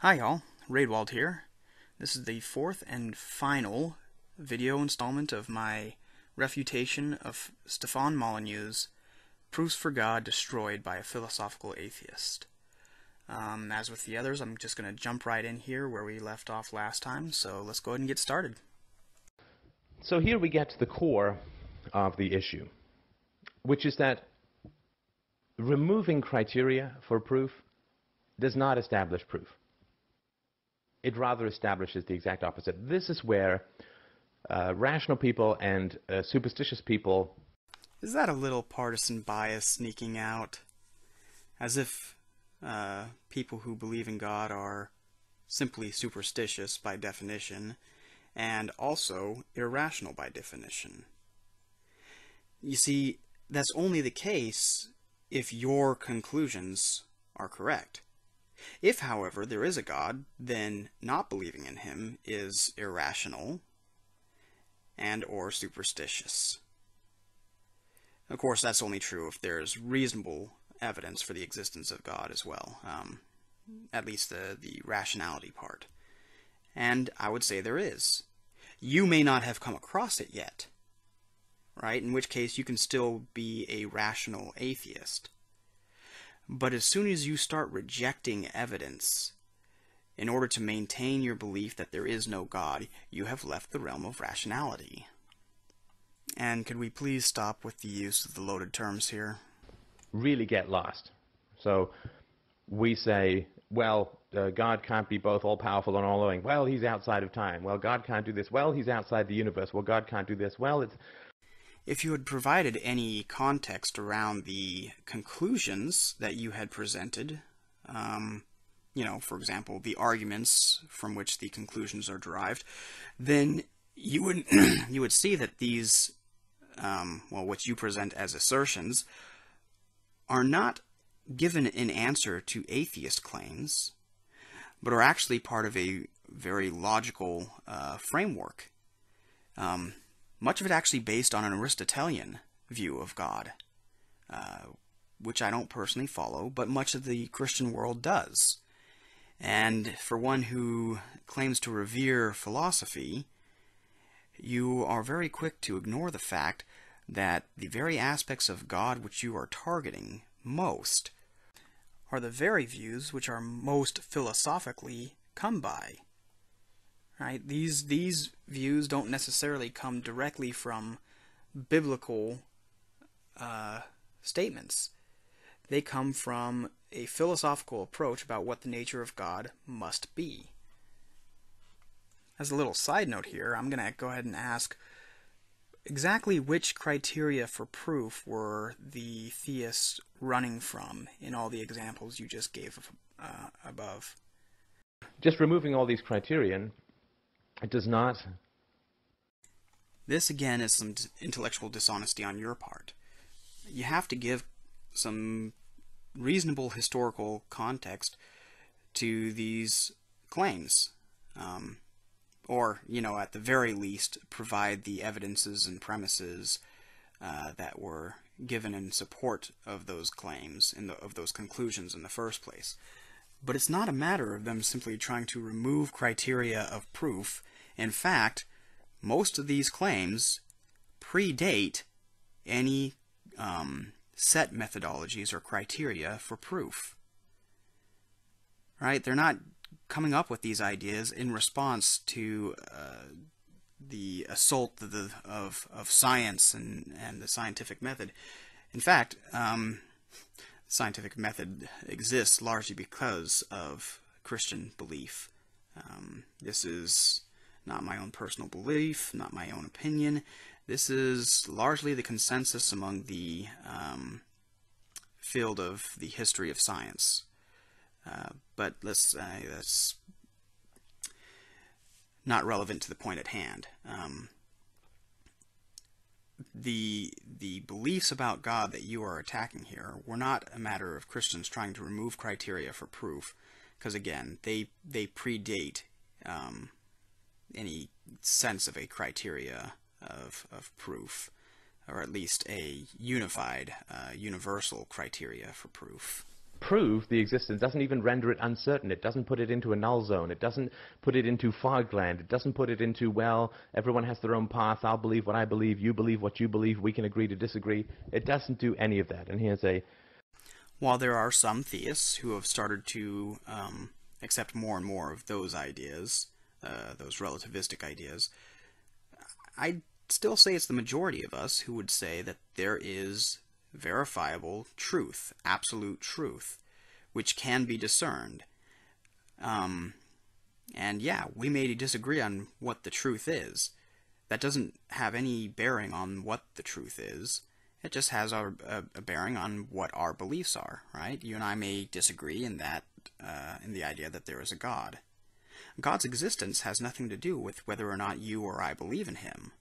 Hi y'all, Raidwald here. This is the fourth and final video installment of my refutation of Stephan Molyneux' Proofs for God Destroyed by a Philosophical Atheist. As with the others, I'm just going to jump right in here where we left off last time, so let's go ahead and get started. So here we get to the core of the issue, which is that removing criteria for proof does not establish proof. It rather establishes the exact opposite. This is where rational people and superstitious people... Is that a little partisan bias sneaking out? As if people who believe in God are simply superstitious by definition, and also irrational by definition. You see, that's only the case if your conclusions are correct. If, however, there is a God, then not believing in him is irrational and or superstitious. Of course, that's only true if there's reasonable evidence for the existence of God as well, at least the rationality part. And I would say there is. You may not have come across it yet, right? In which case you can still be a rational atheist. But as soon as you start rejecting evidence in order to maintain your belief that there is no God, you have left the realm of rationality. And could we please stop with the use of the loaded terms here? really get lost. So we say, well, God can't be both all-powerful and all-knowing. Well, he's outside of time. Well, God can't do this. Well, he's outside the universe. Well, God can't do this. Well, it's... If you had provided any context around the conclusions that you had presented, for example, the arguments from which the conclusions are derived, then you would you would see that these, what you present as assertions, are not given in answer to atheist claims, but are actually part of a very logical framework. Much of it actually based on an Aristotelian view of God, which I don't personally follow, but much of the Christian world does. And for one who claims to revere philosophy, you are very quick to ignore the fact that the very aspects of God which you are targeting most are the very views which are most philosophically come by. Right? These views don't necessarily come directly from biblical statements. They come from a philosophical approach about what the nature of God must be. As a little side note here, I'm going to go ahead and ask exactly which criteria for proof were the theists running from in all the examples you just gave above. Just removing all these criterion, it does not... This, again, is some intellectual dishonesty on your part. You have to give some reasonable historical context to these claims. Or, at the very least, provide the evidences and premises that were given in support of those claims, of those conclusions in the first place. But it's not a matter of them simply trying to remove criteria of proof. In fact, most of these claims predate any set methodologies or criteria for proof. Right? They're not coming up with these ideas in response to the assault of science and the scientific method. In fact, the scientific method exists largely because of Christian belief. This is not my own personal belief, not my own opinion. This is largely the consensus among the field of the history of science. But that's not relevant to the point at hand. The beliefs about God that you are attacking here were not a matter of Christians trying to remove criteria for proof, because again, they predate any sense of a criteria of proof, or at least a unified, universal criteria for proof. prove the existence, doesn't even render it uncertain. It doesn't put it into a null zone. It doesn't put it into fog land. It doesn't put it into, well, everyone has their own path. I'll believe what I believe. You believe what you believe. We can agree to disagree. It doesn't do any of that. And here's a... While there are some theists who have started to accept more and more of those ideas, those relativistic ideas, I'd still say it's the majority of us who would say that there is verifiable truth, absolute truth, which can be discerned. And yeah, we may disagree on what the truth is. That doesn't have any bearing on what the truth is. It just has a bearing on what our beliefs are, right? You and I may disagree in that, in the idea that there is a God. God's existence has nothing to do with whether or not you or I believe in him.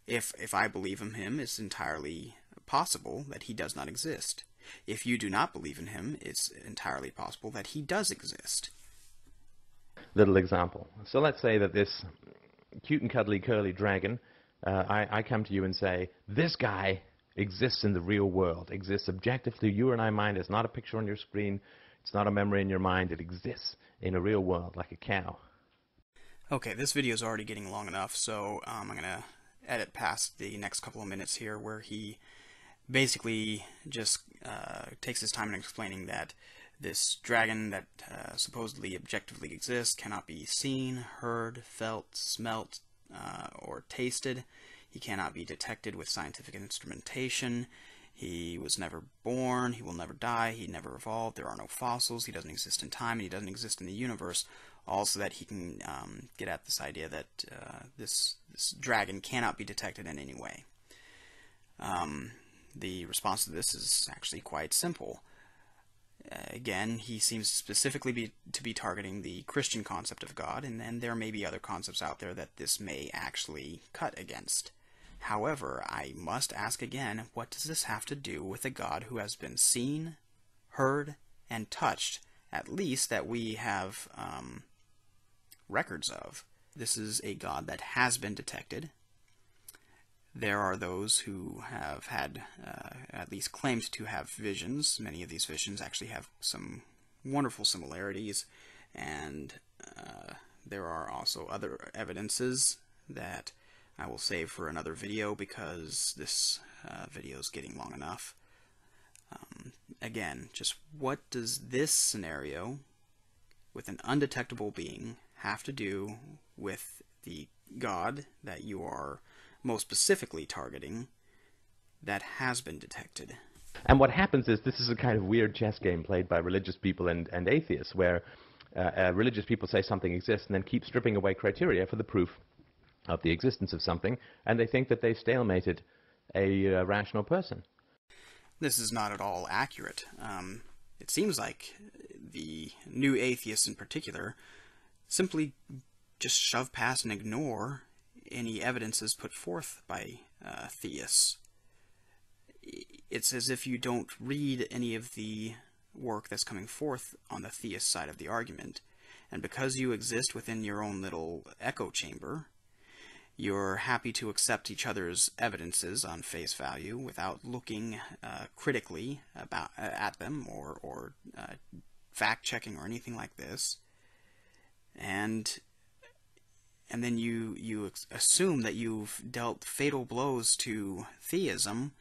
If I believe in him, it's entirely possible that he does not exist. If you do not believe in him, it's entirely possible that he does exist. Little example. So let's say that this cute and cuddly curly dragon, I come to you and say, this guy exists in the real world, exists objectively. You and I mind. It's not a picture on your screen. It's not a memory in your mind. It exists in a real world, like a cow. Okay, this video is already getting long enough, so I'm going to edit past the next couple of minutes here where he basically just takes his time in explaining that this dragon that supposedly objectively exists cannot be seen, heard, felt, smelt, or tasted. He cannot be detected with scientific instrumentation. He was never born. He will never die. He never evolved. There are no fossils. He doesn't exist in time, and he doesn't exist in the universe. Also, that he can get at this idea that this dragon cannot be detected in any way. The response to this is actually quite simple. Again, he seems specifically to be targeting the Christian concept of God, and then there may be other concepts out there that this may actually cut against. However, I must ask again, what does this have to do with a God who has been seen, heard, and touched, at least that we have records of? This is a God that has been detected. There are those who have had, at least claimed to have visions. Many of these visions actually have some wonderful similarities, and there are also other evidences that I will save for another video because this video is getting long enough. Again, just what does this scenario with an undetectable being have to do with the God that you are most specifically targeting that has been detected? And what happens is this is a kind of weird chess game played by religious people and atheists, where religious people say something exists and then keep stripping away criteria for the proof of the existence of something, and they think that they've stalemated a rational person. This is not at all accurate. It seems like the new atheists in particular simply just shove past and ignore any evidences put forth by theists. It's as if you don't read any of the work that's coming forth on the theist side of the argument, and because you exist within your own little echo chamber, you're happy to accept each other's evidences on face value without looking critically at them or fact-checking or anything like this. And then you assume that you've dealt fatal blows to theism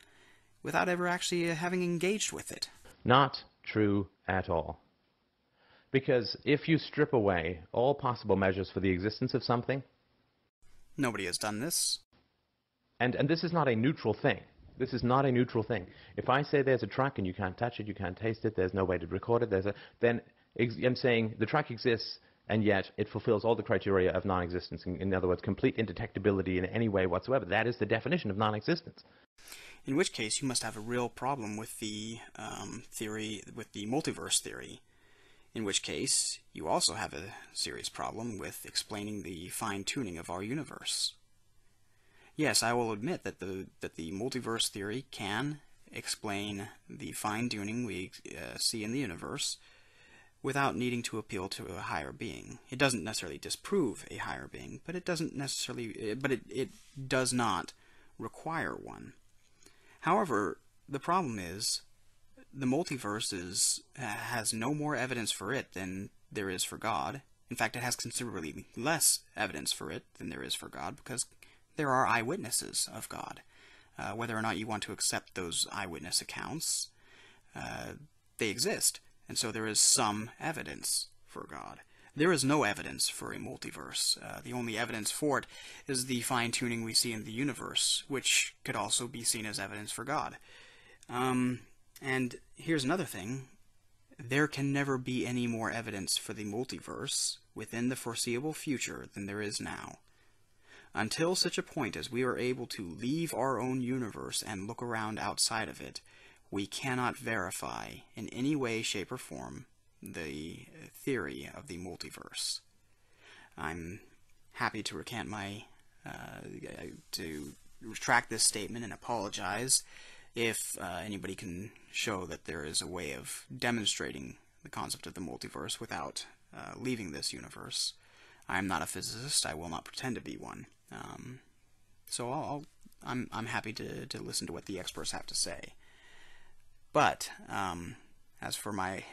without ever actually having engaged with it. Not true at all. Because if you strip away all possible measures for the existence of something... Nobody has done this. And this is not a neutral thing. This is not a neutral thing. If I say there's a truck and you can't touch it, you can't taste it, there's no way to record it, then I'm saying the truck exists, and yet it fulfills all the criteria of non-existence. In other words, complete indetectability in any way whatsoever. That is the definition of non-existence. In which case, you must have a real problem with the theory, with the multiverse theory. In which case, you also have a serious problem with explaining the fine-tuning of our universe. Yes, I will admit that the multiverse theory can explain the fine-tuning we see in the universe without needing to appeal to a higher being. It doesn't necessarily disprove a higher being, but it doesn't necessarily, but it does not require one. However, the problem is the multiverse has no more evidence for it than there is for God. In fact, it has considerably less evidence for it than there is for God, because there are eyewitnesses of God. Whether or not you want to accept those eyewitness accounts, they exist, and so there is some evidence for God. There is no evidence for a multiverse. The only evidence for it is the fine-tuning we see in the universe, which could also be seen as evidence for God. And here's another thing. There can never be any more evidence for the multiverse within the foreseeable future than there is now. Until such a point as we are able to leave our own universe and look around outside of it, we cannot verify in any way, shape, or form the theory of the multiverse. I'm happy to recant to retract this statement and apologize if anybody can show that there is a way of demonstrating the concept of the multiverse without leaving this universe. I'm not a physicist. I will not pretend to be one. So I'm happy to listen to what the experts have to say. But as for my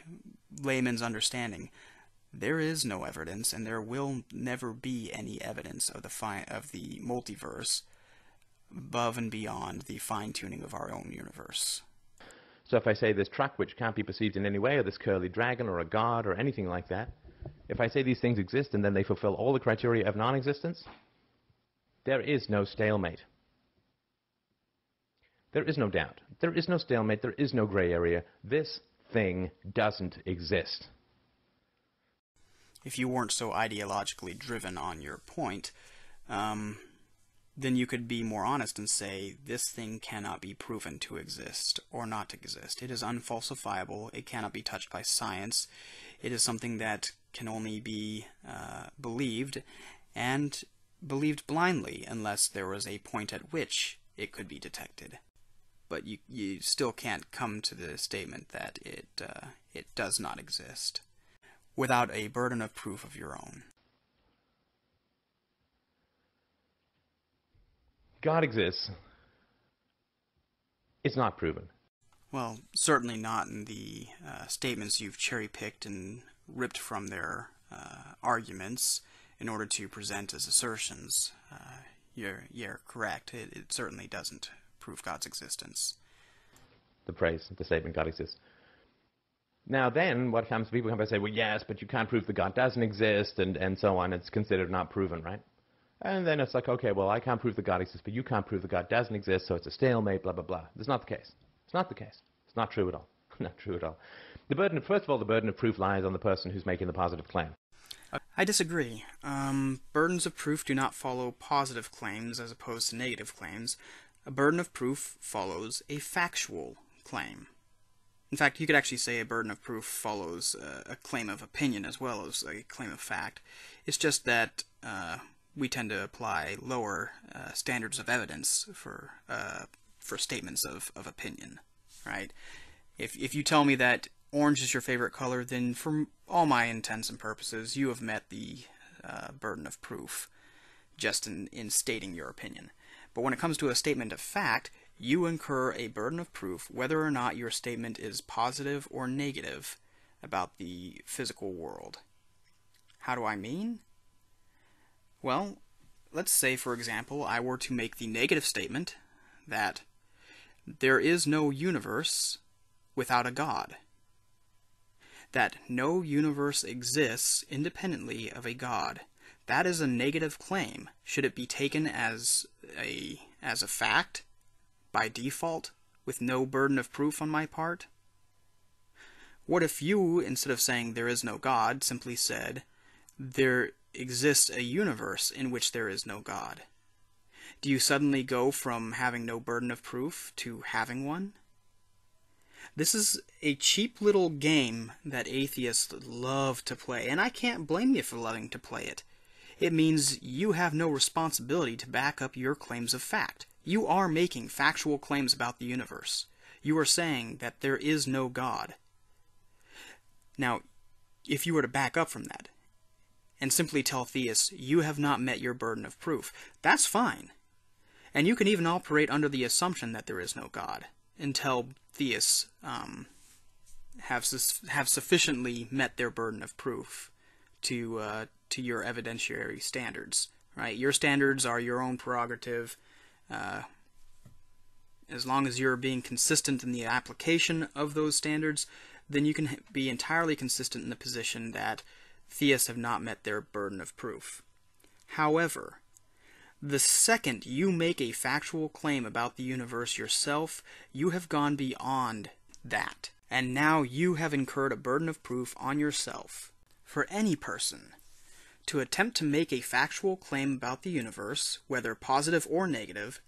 layman's understanding, there is no evidence, and there will never be any evidence of the multiverse above and beyond the fine-tuning of our own universe. So if I say this truck which can't be perceived in any way, or this curly dragon, or a god, or anything like that, if I say these things exist and then they fulfill all the criteria of non-existence, there is no stalemate. There is no doubt. There is no stalemate. There is no gray area. This thing doesn't exist. If you weren't so ideologically driven on your point, then you could be more honest and say, this thing cannot be proven to exist or not exist. It is unfalsifiable. It cannot be touched by science. It is something that can only be believed, and believed blindly, unless there was a point at which it could be detected. But you still can't come to the statement that it does not exist without a burden of proof of your own. God exists. It's not proven. Well, certainly not in the statements you've cherry-picked and ripped from their arguments in order to present as assertions. You're correct. It certainly doesn't prove God's existence. The statement God exists. Now then, what comes, people come and say, well, yes, but you can't prove that God doesn't exist, and so on. It's considered not proven, right? And then it's like, okay, well, I can't prove that God exists, but you can't prove that God doesn't exist, so it's a stalemate, blah, blah, blah. That's not the case. It's not the case. It's not true at all. Not true at all. First of all, the burden of proof lies on the person who's making the positive claim. I disagree. Burdens of proof do not follow positive claims as opposed to negative claims. A burden of proof follows a factual claim. In fact, you could actually say a burden of proof follows a claim of opinion as well as a claim of fact. It's just that we tend to apply lower standards of evidence for statements of opinion, right? If you tell me that orange is your favorite color, then for all my intents and purposes, you have met the burden of proof just in stating your opinion. But when it comes to a statement of fact, you incur a burden of proof whether or not your statement is positive or negative about the physical world. How do I mean? Well, let's say, for example, I were to make the negative statement that there is no universe without a God. That no universe exists independently of a God. That is a negative claim. Should it be taken as a fact by default with no burden of proof on my part? What if you, instead of saying there is no God, simply said there exists a universe in which there is no God? Do you suddenly go from having no burden of proof to having one? This is a cheap little game that atheists love to play, and I can't blame you for loving to play it. It means you have no responsibility to back up your claims of fact. You are making factual claims about the universe. You are saying that there is no God. Now, if you were to back up from that and simply tell theists you have not met your burden of proof, that's fine. And you can even operate under the assumption that there is no God and tell theists have sufficiently met their burden of proof to your evidentiary standards. Right? Your standards are your own prerogative. As long as you're being consistent in the application of those standards, then you can be entirely consistent in the position that theists have not met their burden of proof. However, the second you make a factual claim about the universe yourself, you have gone beyond that. And now you have incurred a burden of proof on yourself. For any person to attempt to make a factual claim about the universe, whether positive or negative,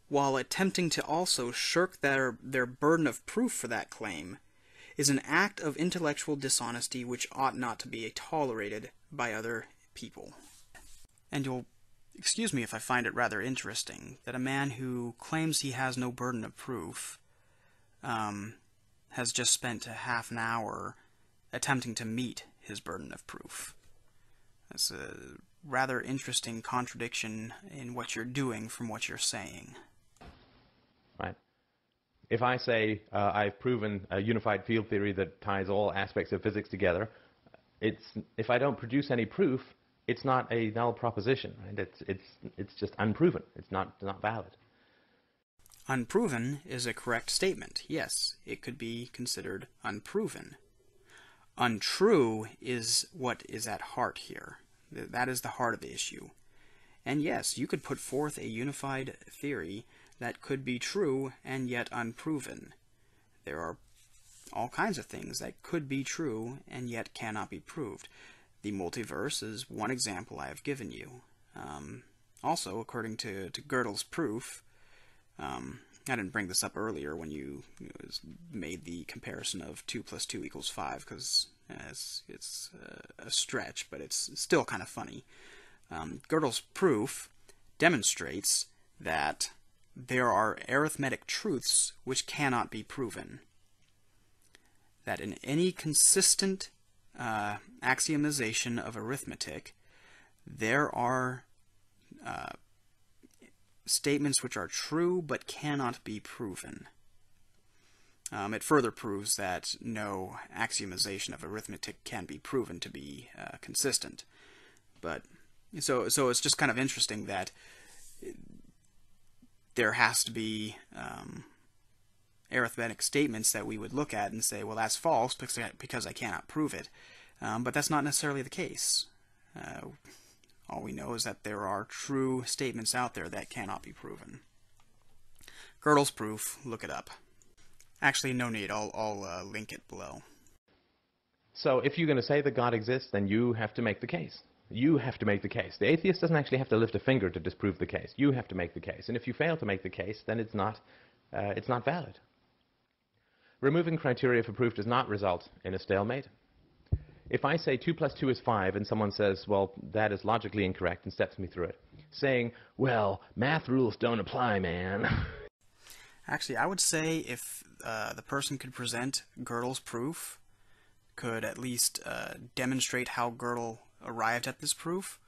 while attempting to also shirk their burden of proof for that claim, is an act of intellectual dishonesty which ought not to be tolerated by other people. And you'll excuse me if I find it rather interesting that a man who claims he has no burden of proof has just spent a half an hour attempting to meet his burden of proof. That's a rather interesting contradiction in what you're doing from what you're saying. Right. If I say I've proven a unified field theory that ties all aspects of physics together, if I don't produce any proof, it's not a null proposition. Right? It's just unproven. It's not valid. Unproven is a correct statement. Yes, it could be considered unproven. Untrue is what is at heart here. That is the heart of the issue. And yes, you could put forth a unified theory that could be true and yet unproven. There are all kinds of things that could be true and yet cannot be proved. The multiverse is one example I have given you. Also, according to Gödel's proof, I didn't bring this up earlier when you made the comparison of 2 + 2 = 5, because it's a stretch, but it's still kind of funny. Gödel's proof demonstrates that there are arithmetic truths which cannot be proven. That in any consistent axiomization of arithmetic, there are statements which are true but cannot be proven. It further proves that no axiomization of arithmetic can be proven to be consistent. But so it's just kind of interesting that there has to be arithmetic statements that we would look at and say, well, that's false because I cannot prove it. But that's not necessarily the case. All we know is that there are true statements out there that cannot be proven. Gödel's proof, look it up. Actually, no need. I'll link it below. So if you're going to say that God exists, then you have to make the case. You have to make the case. The atheist doesn't actually have to lift a finger to disprove the case. You have to make the case. And if you fail to make the case, then it's not valid. Removing criteria for proof does not result in a stalemate. If I say 2 + 2 = 5 and someone says, well, that is logically incorrect, and steps me through it, saying, well, math rules don't apply, man. Actually, I would say if the person could present Gödel's proof, could at least demonstrate how Gödel arrived at this proof,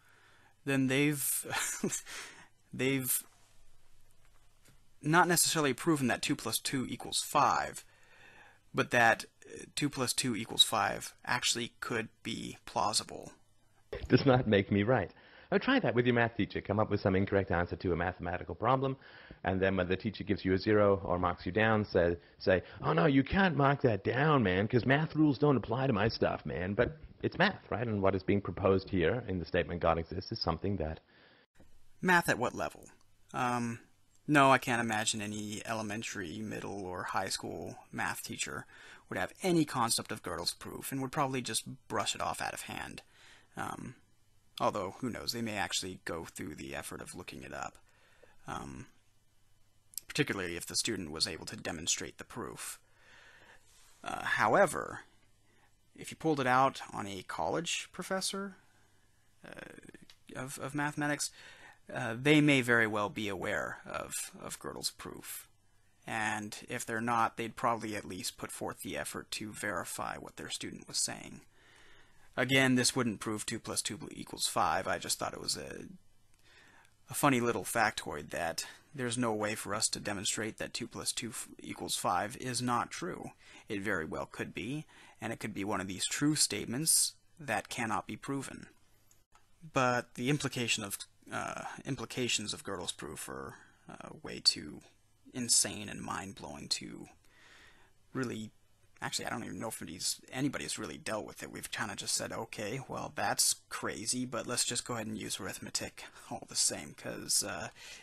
then they've not necessarily proven that 2 + 2 = 5, but that 2 + 2 = 5 actually could be plausible. It does not make me right. Now try that with your math teacher. Come up with some incorrect answer to a mathematical problem, and then when the teacher gives you a 0 or marks you down, say, oh no, you can't mark that down, man, because math rules don't apply to my stuff, man. But it's math, right? And what is being proposed here in the statement God exists is something that... Math at what level? No, I can't imagine any elementary, middle, or high school math teacher would have any concept of Gödel's proof and would probably just brush it off out of hand. Although, who knows, they may actually go through the effort of looking it up. Particularly if the student was able to demonstrate the proof. However, if you pulled it out on a college professor of mathematics, they may very well be aware of Gödel's proof. And if they're not, they'd probably at least put forth the effort to verify what their student was saying. Again, this wouldn't prove 2 + 2 = 5. I just thought it was a funny little factoid that there's no way for us to demonstrate that 2 plus 2 equals 5 is not true. It very well could be, and it could be one of these true statements that cannot be proven. But the implications of Gödel's proof are way too insane and mind-blowing to really... Actually, I don't even know if anybody's really dealt with it. We've kind of just said, okay, well, that's crazy, but let's just go ahead and use arithmetic all the same, because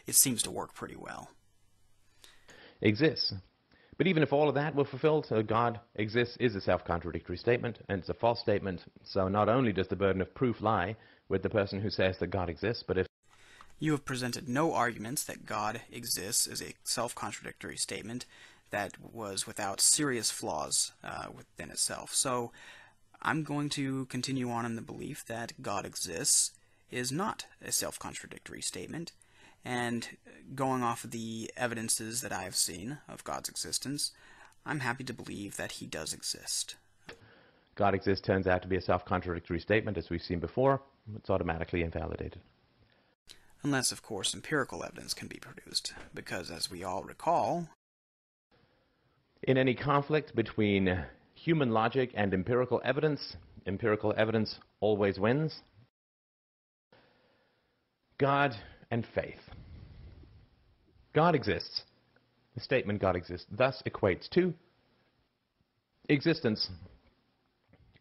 it seems to work pretty well. Exists. But even if all of that were fulfilled, God exists is a self-contradictory statement, and it's a false statement. So not only does the burden of proof lie with the person who says that God exists, but if you have presented no arguments that God exists is a self-contradictory statement that was without serious flaws within itself. So I'm going to continue on in the belief that God exists is not a self-contradictory statement, and going off of the evidences that I have seen of God's existence, I'm happy to believe that he does exist. God exists turns out to be a self-contradictory statement, as we've seen before. It's automatically invalidated. Unless, of course, empirical evidence can be produced, because as we all recall, in any conflict between human logic and empirical evidence always wins. God and faith. God exists. The statement God exists thus equates to existence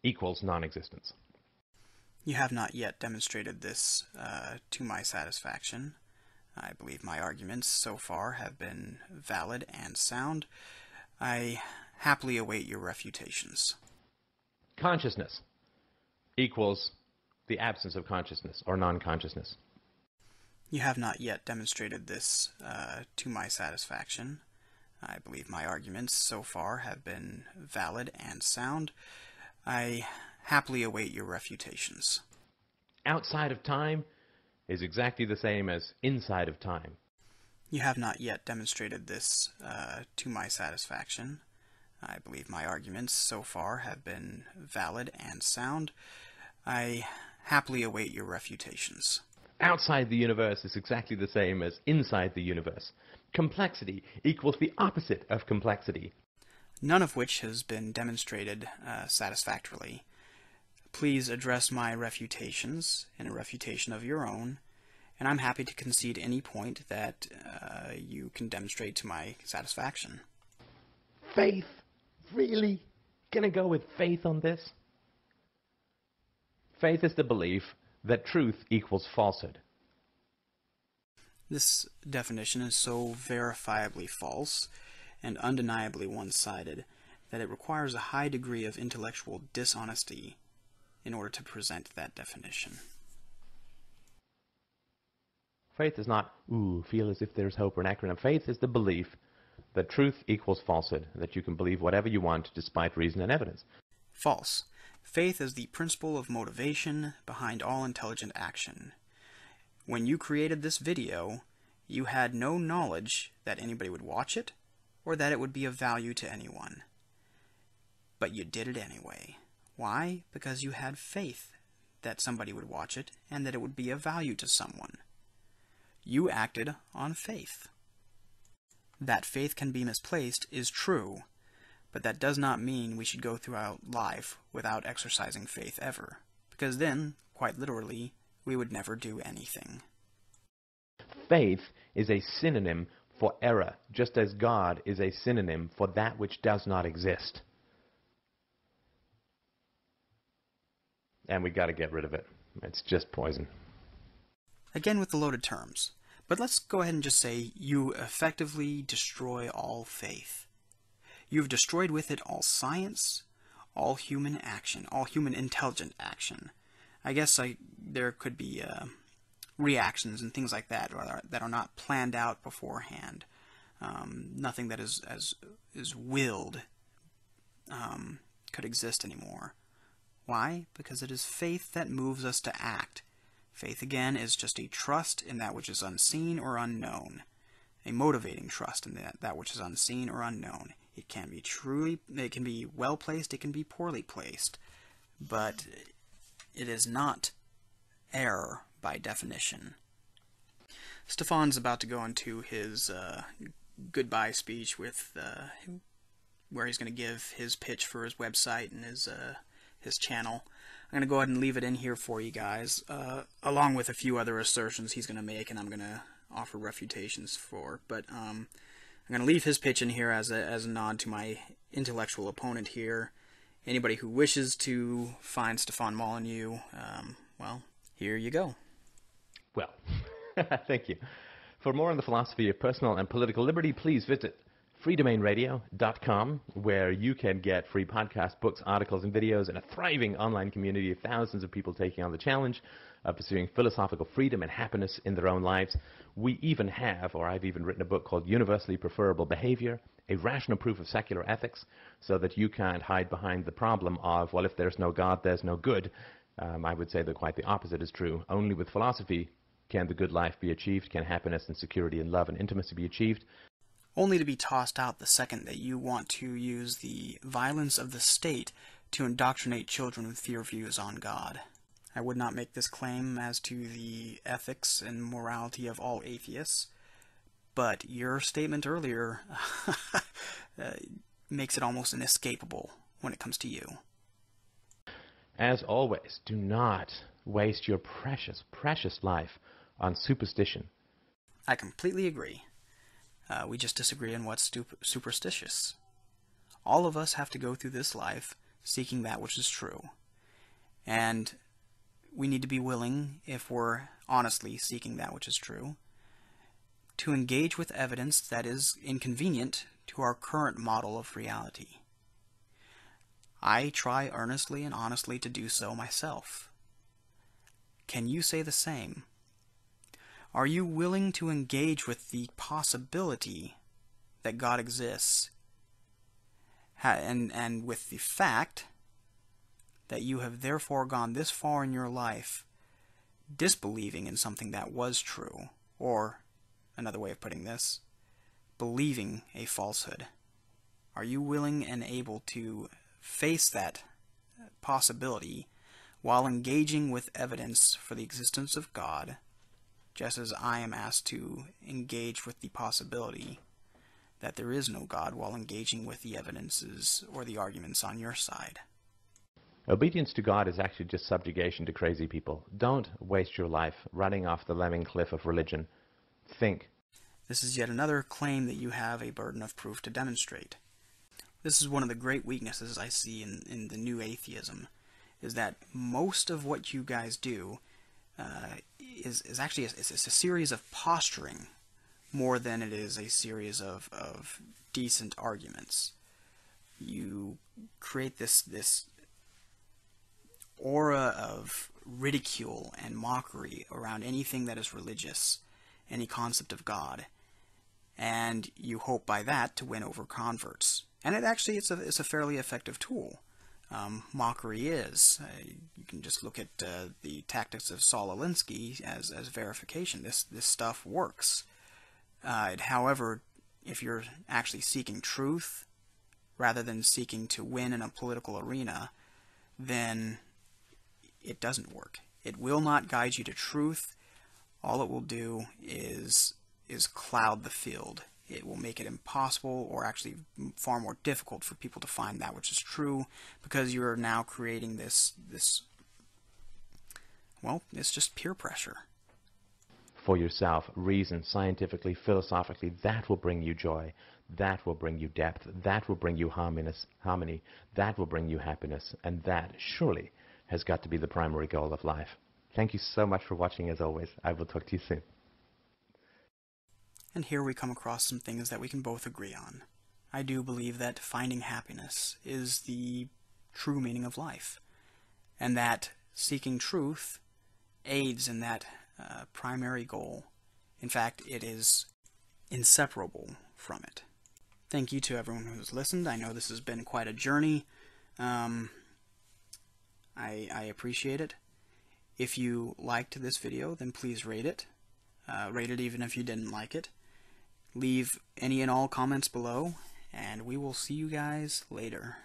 equals non-existence. You have not yet demonstrated this to my satisfaction. I believe my arguments so far have been valid and sound. I happily await your refutations. Consciousness equals the absence of consciousness or non-consciousness. You have not yet demonstrated this to my satisfaction. I believe my arguments so far have been valid and sound. I happily await your refutations. Outside of time is exactly the same as inside of time. You have not yet demonstrated this to my satisfaction. I believe my arguments so far have been valid and sound. I happily await your refutations. Outside the universe is exactly the same as inside the universe. Complexity equals the opposite of complexity. None of which has been demonstrated satisfactorily. Please address my refutations in a refutation of your own, and I'm happy to concede any point that you can demonstrate to my satisfaction. Faith? Really? Gonna go with faith on this? Faith is the belief that truth equals falsehood. This definition is so verifiably false and undeniably one-sided that it requires a high degree of intellectual dishonesty in order to present that definition. Faith is not, feel as if there's hope or an acronym. Faith is the belief that truth equals falsehood, that you can believe whatever you want despite reason and evidence. False. Faith is the principle of motivation behind all intelligent action. When you created this video, you had no knowledge that anybody would watch it or that it would be of value to anyone. But you did it anyway. Why? Because you had faith that somebody would watch it and that it would be of value to someone. You acted on faith. That faith can be misplaced is true, but that does not mean we should go throughout life without exercising faith ever, because then, quite literally, we would never do anything. Faith is a synonym for error, just as God is a synonym for that which does not exist. And we got to get rid of it. It's just poison. Again with the loaded terms. But let's go ahead and just say you effectively destroy all faith. You've destroyed with it all science, all human action, all human intelligent action. I guess there could be reactions and things like that that are not planned out beforehand. Nothing that is willed could exist anymore. Why? Because it is faith that moves us to act. Faith, again, is just a trust in that which is unseen or unknown. A motivating trust in that which is unseen or unknown. It can be well placed, it can be poorly placed, but it is not error by definition. Stephan's about to go into his goodbye speech with where he's going to give his pitch for his website and his channel. I'm going to go ahead and leave it in here for you guys, along with a few other assertions he's going to make, and I'm going to offer refutations for. But I'm going to leave his pitch in here as a nod to my intellectual opponent here. Anybody who wishes to find Stephan Molyneux, well, here you go. Well, thank you. For more on the philosophy of personal and political liberty, please visit freedomainradio.com, where you can get free podcasts, books, articles, and videos, and a thriving online community of thousands of people taking on the challenge of pursuing philosophical freedom and happiness in their own lives. We even have, or I've even written a book called Universally Preferable Behavior, a rational proof of secular ethics, so that you can't hide behind the problem of, well, if there's no God, there's no good. I would say that quite the opposite is true. Only with philosophy can the good life be achieved, can happiness and security and love and intimacy be achieved. Only to be tossed out the second that you want to use the violence of the state to indoctrinate children with your views on God. I would not make this claim as to the ethics and morality of all atheists, but your statement earlier makes it almost inescapable when it comes to you. As always, do not waste your precious, precious life on superstition. I completely agree. We just disagree on what's superstitious. All of us have to go through this life seeking that which is true. And we need to be willing, if we're honestly seeking that which is true, to engage with evidence that is inconvenient to our current model of reality. I try earnestly and honestly to do so myself. Can you say the same? Are you willing to engage with the possibility that God exists, and with the fact that you have therefore gone this far in your life disbelieving in something that was true, or, another way of putting this, believing a falsehood? Are you willing and able to face that possibility while engaging with evidence for the existence of God, just as I am asked to engage with the possibility that there is no God while engaging with the evidences or the arguments on your side? Obedience to God is actually just subjugation to crazy people. Don't waste your life running off the lemming cliff of religion. Think. This is yet another claim that you have a burden of proof to demonstrate. This is one of the great weaknesses I see in the new atheism, is that most of what you guys do is actually it's a series of posturing more than it is a series of decent arguments. You create this aura of ridicule and mockery around anything that is religious, any concept of God, and you hope by that to win over converts. And it's a fairly effective tool. Mockery is. You can just look at the tactics of Saul Alinsky as verification. This stuff works. However, if you're actually seeking truth rather than seeking to win in a political arena, then it doesn't work. It will not guide you to truth. All it will do is cloud the field. It will make it impossible, or actually far more difficult, for people to find that which is true, because you are now creating this well, it's just peer pressure. For yourself, reason, scientifically, philosophically, that will bring you joy, that will bring you depth, that will bring you harmony, that will bring you happiness, and that surely has got to be the primary goal of life. Thank you so much for watching. As always, I will talk to you soon. And here we come across some things that we can both agree on. I do believe that finding happiness is the true meaning of life, and that seeking truth aids in that primary goal. In fact, it is inseparable from it. Thank you to everyone who's listened. I know this has been quite a journey. I appreciate it. If you liked this video, then please rate it. Rate it even if you didn't like it. Leave any and all comments below, and we will see you guys later.